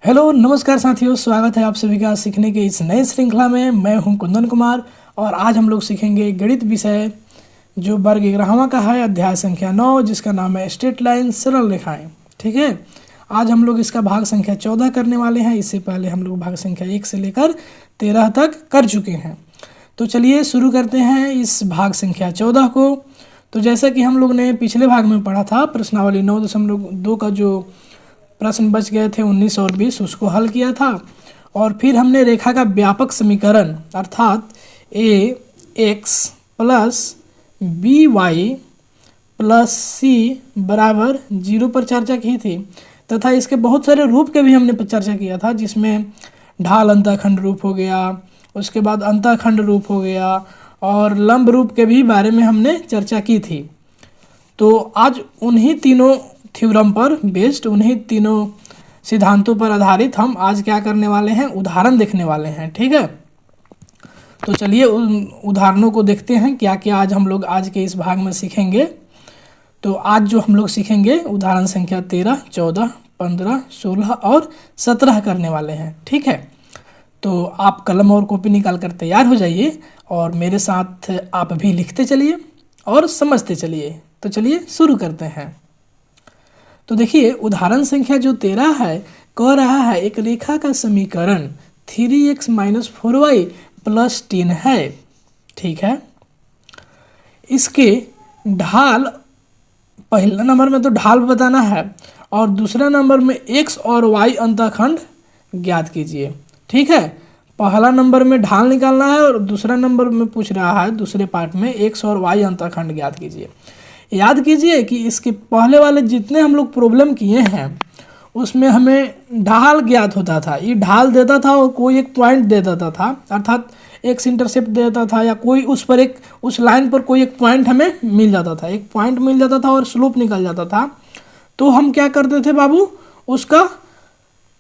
Hello नमस्कार साथियों, स्वागत है आप सभी का सीखने के इस नए श्रृंखला में। मैं हूं कुंदन कुमार और आज हम लोग सीखेंगे गणित विषय जो वर्ग 11वां का है, अध्याय संख्या 9, जिसका नाम है स्ट्रेट लाइन सरल रेखाएं। ठीक है, आज हम लोग इसका भाग संख्या 14 करने वाले हैं। इससे पहले हम लोग भाग संख्या 1 से लेकर 13 तक कर चुके हैं। तो चलिए शुरू करते हैं इस भाग संख्या 14 को। तो जैसा कि हम लोग ने पिछले भाग में पढ़ा था, प्रश्नावली 9.2 का जो प्रश्न बच गए थे 19 और 20, उसको हल किया था। और फिर हमने रेखा का व्यापक समीकरण अर्थात ax plus by plus c बराबर 0 पर चर्चा की थी, तथा इसके बहुत सारे रूप के भी हमने चर्चा किया था, जिसमें ढाल अंतःखंड रूप हो गया, उसके बाद अंतःखंड रूप हो गया और लंब रूप के भी बारे में हमने चर्चा की थी। तो आज उन्हीं तीनों थ्योरम पर बेस्ड, उन्हीं तीनों सिद्धांतों पर आधारित हम आज क्या करने वाले हैं, उदाहरण देखने वाले हैं। ठीक है, तो चलिए उन उदाहरणों को देखते हैं क्या क्या आज हम लोग आज के इस भाग में सीखेंगे। तो आज जो हम लोग सीखेंगे उदाहरण संख्या 13, 14, 15, 16 और 17 करने वाले हैं। ठीक है, तो आप कलम और कॉपी निकाल कर तैयार हो जाइए और मेरे साथ आप भी लिखते चलिए और समझते चलिए। तो चलिए शुरू करते हैं। तो देखिए उदाहरण संख्या जो 13 है, कह रहा है एक रेखा का समीकरण 3x - 4y प्लस 10 है। ठीक है, इसके ढाल, पहला नंबर में तो ढाल बताना है और दूसरा नंबर में x और y अंतःखंड ज्ञात कीजिए। ठीक है, पहला नंबर में ढाल निकालना है और दूसरा नंबर में पूछ रहा है दूसरे पार्ट में x और y अंतःखंड ज्ञात कीजिए। याद कीजिए कि इसके पहले वाले जितने हम लोग प्रॉब्लम किए हैं उसमें हमें ढाल ज्ञात होता था। ये ढाल देता था और कोई एक पॉइंट दे देता था, अर्थात एक्स इंटरसेप्ट देता था या कोई उस पर एक उस लाइन पर कोई एक पॉइंट हमें मिल जाता था, एक पॉइंट मिल जाता था और स्लोप निकल जाता था। तो हम क्या करते थे बाबू, उसका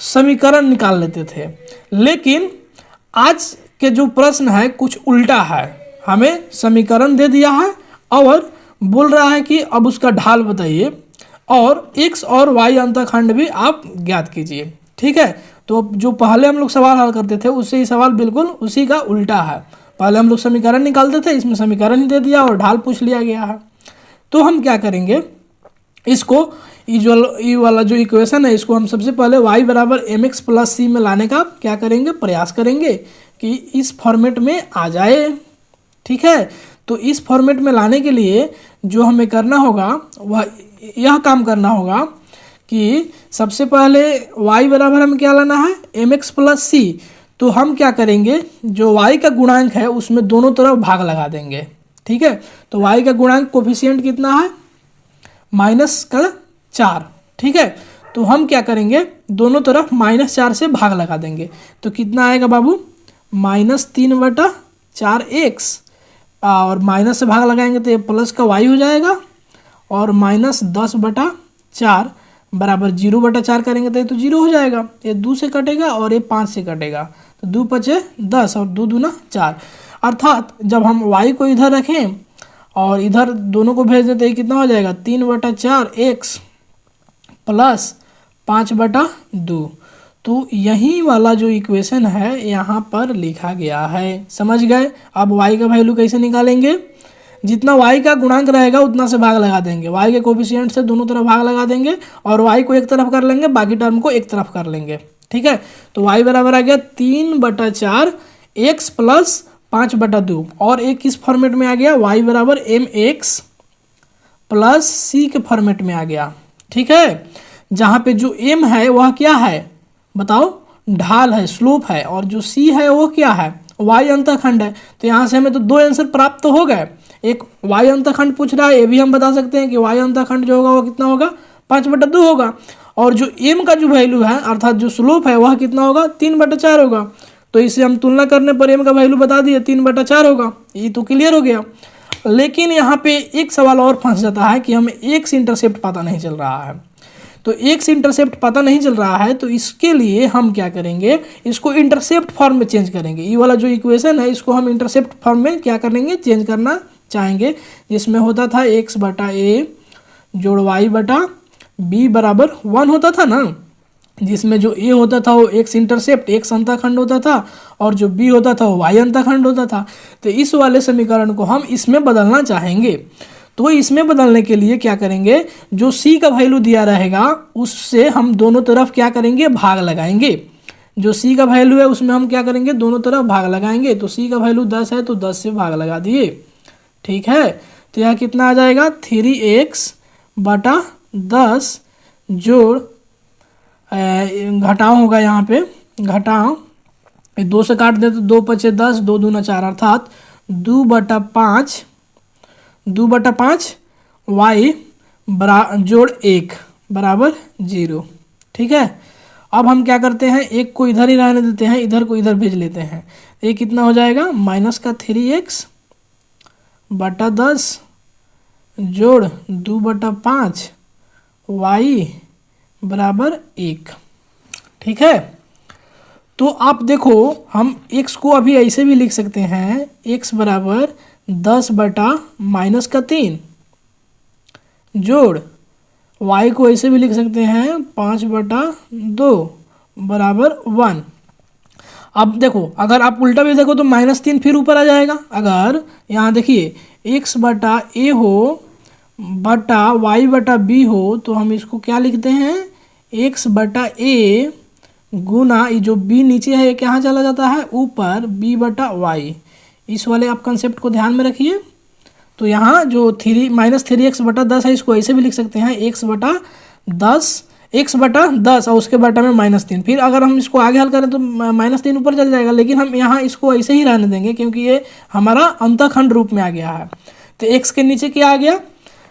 समीकरण निकाल लेते थे। लेकिन आज के जो प्रश्न है कुछ उल्टा है, हमें समीकरण दे दिया है और बोल रहा है कि अब उसका ढाल बताइए और x और y अंतःखंड भी आप ज्ञात कीजिए। ठीक है, तो जो पहले हम लोग सवाल हल करते थे उससे ही सवाल बिल्कुल उसी का उल्टा है। पहले हम लोग समीकरण निकालते थे, इसमें समीकरण ही दे दिया और ढाल पूछ लिया गया है। तो हम क्या करेंगे, इसको ये वाला जो इक्वेशन है इसको हम सबसे पहले y बराबर mx प्लस c में लाने का क्या करेंगे, प्रयास करेंगे कि इस फॉर्मेट में आ जाए। ठीक है, तो इस फॉर्मेट में लाने के लिए जो हमें करना होगा वह यह काम करना होगा कि सबसे पहले y बराबर हमें क्या लाना है, mx प्लस c। तो हम क्या करेंगे, जो y का गुणांक है उसमें दोनों तरफ भाग लगा देंगे। ठीक है, तो y का गुणांक कोफिशिएंट कितना है, -4। ठीक है, तो हम क्या करेंगे, दोनों तरफ -4 से भाग लगा देंगे। तो कितना आएगा बाबू, -3/4x और माइनस से भाग लगाएंगे तो ये प्लस का y हो जाएगा और -10/4 बराबर 0/4 करेंगे तो ये तो 0 हो जाएगा। ये 2 से कटेगा और ये 5 से कटेगा, तो 2 × 5 = 10 और 2 दूना 4। अर्थात जब हम y को इधर रखें और इधर दोनों को भेज दें तो ये कितना हो जाएगा, 3/4x प्लस 5/2। तो यही वाला जो इक्वेशन है यहाँ पर लिखा गया है, समझ गए। अब y का वैल्यू कैसे निकालेंगे, जितना y का गुणांक रहेगा उतना से भाग लगा देंगे, y के कोफिशिएंट से दोनों तरफ भाग लगा देंगे और y को एक तरफ कर लेंगे, बाकी टर्म को एक तरफ कर लेंगे। ठीक है, तो y बराबर आ गया 3/4x प्लस 5/2 और एक किस फॉर्मेट में आ गया, y बराबर mx प्लस c के फॉर्मेट में आ गया। ठीक है, जहाँ पे जो m है वह क्या है बताओ, ढाल है, स्लोप है, और जो c है वो क्या है, y अंतःखंड है। तो यहाँ से हमें तो 2 आंसर प्राप्त हो गए। एक y अंतःखंड पूछ रहा है, ये भी हम बता सकते हैं कि y अंतःखंड जो होगा वो कितना होगा, 5/2 होगा। और जो m का जो वैल्यू है अर्थात जो स्लोप है वह कितना होगा, 3/4 होगा। तो इसे हम तुलना करने पर m का वैल्यू बता दिए, 3/4 होगा। ये तो क्लियर हो गया। लेकिन यहाँ पे एक सवाल और फंस जाता है कि हमें x इंटरसेप्ट पता नहीं चल रहा है। तो x इंटरसेप्ट पता नहीं चल रहा है तो इसके लिए हम क्या करेंगे, इसको इंटरसेप्ट फॉर्म में चेंज करेंगे। ये वाला जो इक्वेशन है इसको हम इंटरसेप्ट फॉर्म में क्या करेंगे, चेंज करना चाहेंगे, जिसमें होता था x/a जोड़ y/b बराबर 1 होता था ना। जिसमें जो ए होता था वो एक्स इंटरसेप्ट एक्स अंतःखंड होता था और जो बी होता था वो वाई अंतःखंड होता था। तो इस वाले समीकरण को हम इसमें बदलना चाहेंगे। तो इसमें बदलने के लिए क्या करेंगे, जो सी का वैल्यू दिया रहेगा उससे हम दोनों तरफ क्या करेंगे, भाग लगाएंगे। जो सी का वैल्यू है उसमें हम क्या करेंगे, दोनों तरफ भाग लगाएंगे। तो सी का वैल्यू 10 है तो 10 से भाग लगा दिए, ठीक है। तो यह कितना आ जाएगा, 3x बटा 10 जोड़ घटाओ होगा यहाँ पे, घटाओ 2 से काट दे तो 2 पचे 10, 2 दूना 4 अर्थात 2/5 y जोड़ 1 बराबर 0, ठीक है। अब हम क्या करते हैं, एक को इधर ही रहने देते हैं, इधर को इधर भेज लेते हैं। ये कितना हो जाएगा, -3x बटा 10 जोड़ 2/5 y बराबर 1, ठीक है। तो आप देखो हम x को अभी ऐसे भी लिख सकते हैं, x बराबर 10/-3 जोड़ y को ऐसे भी लिख सकते हैं 5/2 बराबर 1। अब देखो अगर आप उल्टा भी देखो तो -3 फिर ऊपर आ जाएगा। अगर यहाँ देखिए x बटा a हो बटा y बटा b हो तो हम इसको क्या लिखते हैं, x बटा a गुना ये जो b नीचे है ये कहाँ चला जाता है, ऊपर, b बटा y। इस वाले आप कंसेप्ट को ध्यान में रखिए। तो यहाँ जो -3x बटा 10 है इसको ऐसे भी लिख सकते हैं, x बटा 10 और उसके बटा में -3। फिर अगर हम इसको आगे हल करें तो -3 ऊपर चल जाएगा, लेकिन हम यहाँ इसको ऐसे ही रहने देंगे क्योंकि ये हमारा अंतःखंड रूप में आ गया है। तो x के नीचे क्या आ गया,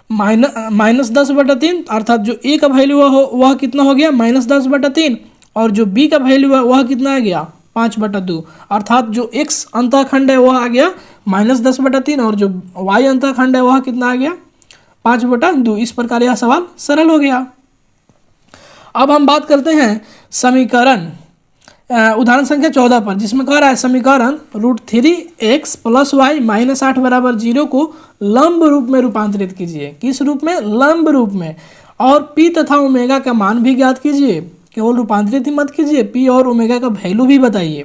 -10/3 अर्थात जो a का वैल्यू हो वह कितना हो गया, -10/3 और जो b का वैल्यू है वह कितना आ गया, 5/2 अर्थात जो x अंतःखंड है वह आ गया -10/3 और जो y अंतःखंड है वह कितना आ गया, 5/2। इस प्रकार यह सवाल सरल हो गया। अब हम बात करते हैं समीकरण उदाहरण संख्या 14 पर, जिसमें कह रहा है समीकरण √3x + y - 8 बराबर 0 को लंब रूप में रूपांतरित कीजिए। किस रूप में, लंब रूप में। और p तथा ओमेगा का मान भी ज्ञात कीजिए, केवल रूपांतरित ही मत कीजिए, p और ओमेगा का वैल्यू भी बताइए।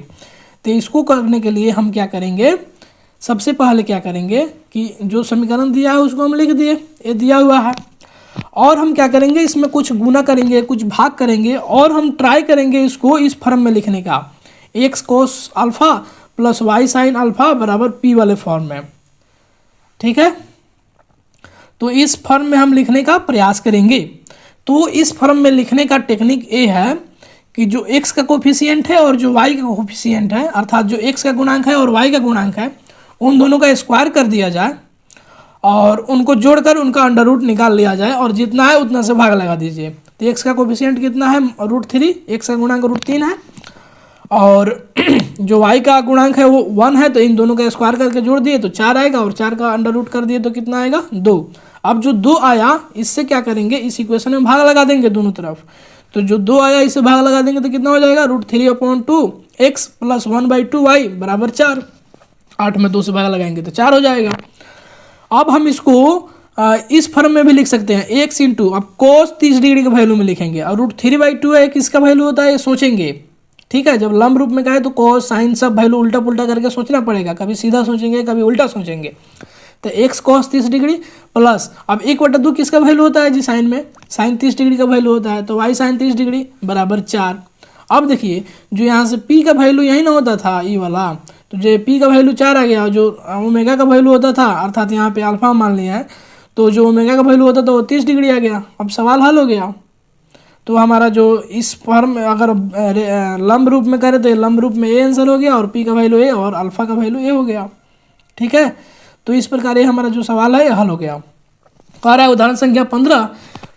तो इसको करने के लिए हम क्या करेंगे, सबसे पहले क्या करेंगे कि जो समीकरण दिया है उसको हम लिख दिए, ये दिया हुआ है। और हम क्या करेंगे, इसमें कुछ गुना करेंगे, कुछ भाग करेंगे और हम ट्राई करेंगे इसको इस फॉर्म में लिखने का, x cos alpha plus y sine alpha बराबर p वाले फॉर्म में, ठीक है। तो इस फॉर्म में हम लिखने का प्रयास करेंगे। तो इस फॉर्म में लिखने का टेक्निक ये है कि जो x का कोफिशिएंट है और जो y का कोफिशिएंट है, अर्थात जो x का गुणांक है और y का गुणांक है, उन दोनों का स्क्वायर कर दिया जाए और उनको जोड़कर उनका अंडर रूट निकाल लिया जाए और जितना है उतना से भाग लगा दीजिए। तो x का कोफिशिएंट कितना है, √3, x का गुणांक √3 है और जो y का गुणांक है वो 1 है। तो इन दोनों का स्क्वायर करके जोड़ दिए तो 4 आएगा और 4 का अंडर रूट कर दिए तो कितना आएगा, 2। अब जो 2 आया इससे क्या करेंगे, इस इक्वेशन में भाग लगा देंगे दोनों तरफ। तो जो 2 आया इसे भाग लगा देंगे तो कितना हो जाएगा, √3/2x + 1/2y बराबर 4। 8 में 2 से भाग लगाएंगे तो 4 हो जाएगा। अब हम इसको इस फॉर्म में भी लिख सकते हैं, x इंटू, अब cos 30 डिग्री के वैल्यू में लिखेंगे और √3/2 है, किसका वैल्यू होता है ये सोचेंगे, ठीक है। जब लंब रूप में कहे तो cos साइन सब वैल्यू उल्टा पुल्टा करके सोचना पड़ेगा, कभी सीधा सोचेंगे कभी उल्टा सोचेंगे। तो x cos 30 डिग्री प्लस, अब 1/2 किसका वैल्यू होता है जी, साइन में, साइन 30 डिग्री का वैल्यू होता है, तो y साइन 30 डिग्री बराबर 4। अब देखिए जो यहाँ से p का वैल्यू यही ना होता था ई वाला, तो जो p का वैल्यू 4 आ गया, जो ओमेगा का वैल्यू होता था अर्थात यहाँ पे अल्फा मान लिया है, तो जो ओमेगा का वैल्यू होता था वो 30 डिग्री आ गया। अब सवाल हल हो गया। तो हमारा जो इस फॉर्म अगर लंब रूप में करें तो लंब रूप में ए आंसर हो गया और p का वैल्यू ए और अल्फा का वैल्यू ए हो गया, ठीक है। तो इस प्रकार ये हमारा जो सवाल है हल हो गया। कह रहा है उदाहरण संख्या 15,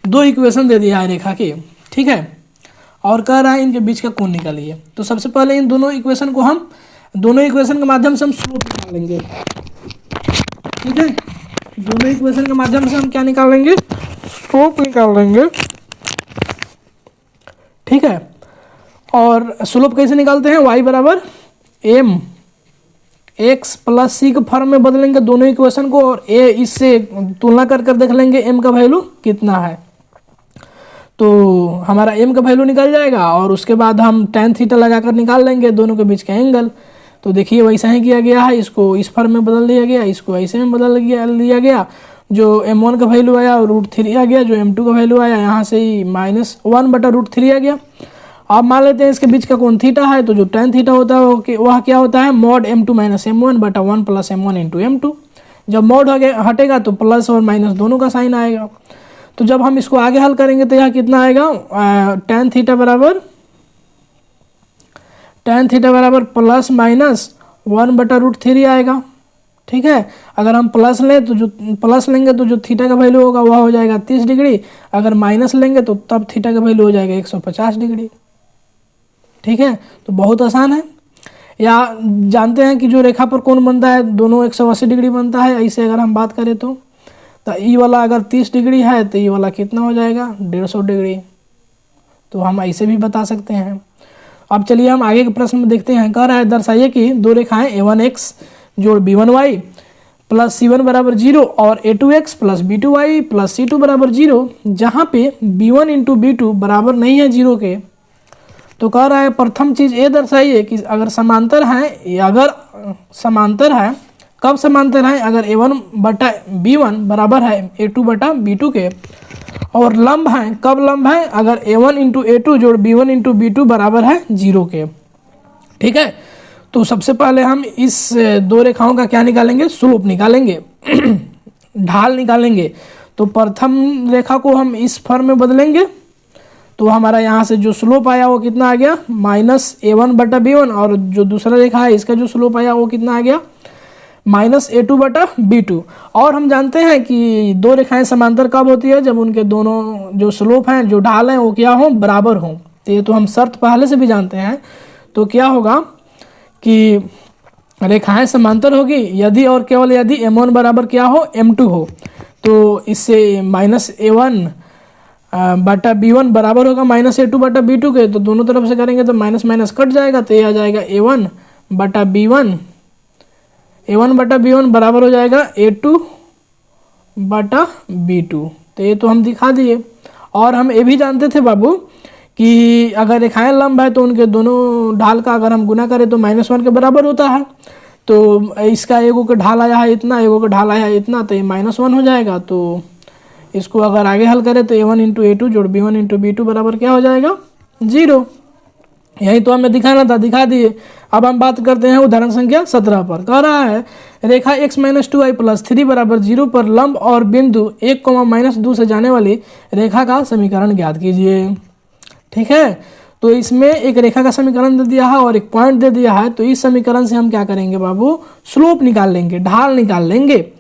2 इक्वेशन दे दिया है रेखा की, ठीक है, और कह रहा है इनके बीच का कोण निकालिए। तो सबसे पहले इन दोनों इक्वेशन के माध्यम से हम स्लोप निकालेंगे, ठीक है। दोनों इक्वेशन के माध्यम से हम क्या निकालेंगे, स्लोप निकाल लेंगे, ठीक है। और स्लोप कैसे निकालते हैं, y बराबर m x + c के फॉर्म में बदलेंगे दोनों इक्वेशन को और a इससे तुलना कर देख लेंगे m का वैल्यू कितना है। तो हमारा m का वैल्यू निकल जाएगा और उसके बाद हम tan थीटा लगाकर निकाल लेंगे दोनों के बीच का एंगल। तो देखिए वैसा ही किया गया है, इसको इस फॉर्म में बदल दिया गया, इसको ऐसे में बदल दिया गया। जो m1 का वैल्यू आया √3 आ गया, जो m2 का वैल्यू आया यहाँ से ही -1/√3 आ गया। अब मान लेते हैं इसके बीच का कोण थीटा है, तो जो tan थीटा होता है वह क्या होता है mod m2 - m1 बटा 1 + m1 × m2। जब मॉड हटेगा तो प्लस और माइनस दोनों का साइन आएगा। तो जब हम इसको आगे हल करेंगे तो यहाँ कितना आएगा, tan थीटा बराबर +- 1/√3 आएगा। ठीक है, अगर हम प्लस लें तो जो प्लस लेंगे तो जो थीटा का वैल्यू होगा वह हो जाएगा 30 डिग्री, अगर माइनस लेंगे तो तब थीटा का वैल्यू हो जाएगा 150 डिग्री। ठीक है, तो बहुत आसान है। या जानते हैं कि जो रेखा पर कोण बनता है दोनों 180 डिग्री बनता है। ऐसे अगर हम बात करें तो ई वाला अगर 30 डिग्री है तो ई वाला कितना हो जाएगा 150 डिग्री। तो हम ऐसे भी बता सकते हैं। अब चलिए हम आगे के प्रश्न में देखते हैं। कह रहा है दर्शाइए कि दो रेखाएं a1x जोड़ b1y प्लस c1 बराबर 0 और a2x plus b2y plus c2 बराबर 0 जहाँ पे b1 × b2 बराबर नहीं है 0 के। तो कह रहा है प्रथम चीज ये दर्शाइए कि अगर समांतर है, अगर समांतर है कब समांतर है, अगर a1/b1 बराबर है a2/b2 के, और लंब है कब लंब है, अगर a1 × a2 जोड़ b1 × b2 बराबर है 0 के। ठीक है, तो सबसे पहले हम इस दो रेखाओं का क्या निकालेंगे, स्लोप निकालेंगे ढाल निकालेंगे। तो प्रथम रेखा को हम इस फॉर्म में बदलेंगे, तो हमारा यहाँ से जो स्लोप आया वो कितना आ गया -a1/b1, और जो दूसरा रेखा है इसका जो स्लोप आया वो कितना आ गया -a2/b2। और हम जानते हैं कि दो रेखाएं समांतर कब होती है, जब उनके दोनों जो स्लोप हैं, जो ढाल हैं वो क्या हो, बराबर हो। तो ये तो हम शर्त पहले से भी जानते हैं। तो क्या होगा कि रेखाएं समांतर होगी यदि और केवल यदि m1 बराबर क्या हो, m2 हो। तो इससे -a1/b1 बराबर होगा -a2/b2 के। तो दोनों तरफ से करेंगे तो माइनस माइनस कट जाएगा, तो ये आ जाएगा a1/b1 बराबर हो जाएगा a2/b2। तो ये तो हम दिखा दिए। और हम ये भी जानते थे बाबू कि अगर रेखाएं लंब है तो उनके दोनों ढाल का अगर हम गुना करें तो -1 के बराबर होता है। तो इसका एगो का ढाल आया है इतना, एगो का ढाल आया है इतना, तो ये -1 हो जाएगा। तो इसको अगर आगे हल करें तो a1 × a2 जोड़ b1 × b2 बराबर क्या हो जाएगा 0। यही तो हमें दिखाना था, दिखा दिए। अब हम बात करते हैं उदाहरण संख्या 17 पर। कह रहा है रेखा x - 2y + 3 बराबर 0 पर लंब और बिंदु 1, -2 से जाने वाली रेखा का समीकरण ज्ञात कीजिए। ठीक है, तो इसमें एक रेखा का समीकरण दे दिया है और एक पॉइंट दे दिया है। तो इस समीकरण से हम क्या करेंगे बाबू, स्लोप निकाल लेंगे, ढाल निकाल लेंगे।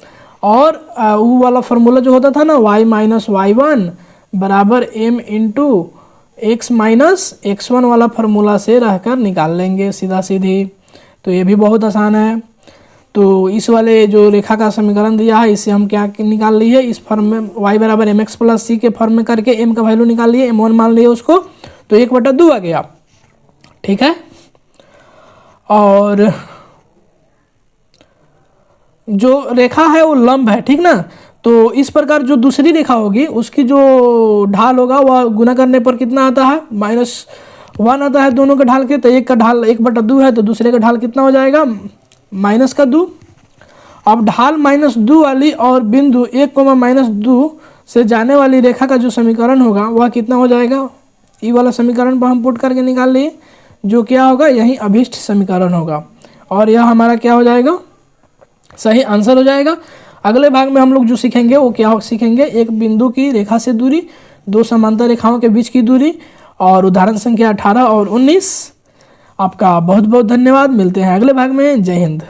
और वो वाला फॉर्मूला जो होता था ना, y - y1 बराबर m × x - x1 वाला फॉर्मूला से रहकर निकाल लेंगे सीधा सीधी। तो ये भी बहुत आसान है। तो इस वाले जो रेखा का समीकरण दिया है इससे हम क्या निकाल लिए, इस फॉर्म में y बराबर mx + c के फॉर्म में करके m का वैल्यू निकाल लिए, m1 मान लिए उसको, तो 1/2 आ गया। ठीक है, और जो रेखा है वो लंब है, ठीक ना। तो इस प्रकार जो दूसरी रेखा होगी उसकी जो ढाल होगा वह गुना करने पर कितना आता है, -1 आता है दोनों के ढाल के। तो एक का ढाल 1/2 है तो दूसरे का ढाल कितना हो जाएगा -2। अब ढाल -2 वाली और बिंदु 1, -2 से जाने वाली रेखा का जो समीकरण होगा वह कितना हो जाएगा, ई वाला समीकरण पर हम पुट करके निकाल लिए, जो क्या होगा यही अभीष्ट समीकरण होगा। और यह हमारा क्या हो जाएगा, सही आंसर हो जाएगा। अगले भाग में हम लोग जो सीखेंगे वो क्या सीखेंगे, एक बिंदु की रेखा से दूरी, दो समांतर रेखाओं के बीच की दूरी, और उदाहरण संख्या 18 और 19। आपका बहुत बहुत धन्यवाद। मिलते हैं अगले भाग में। जय हिंद।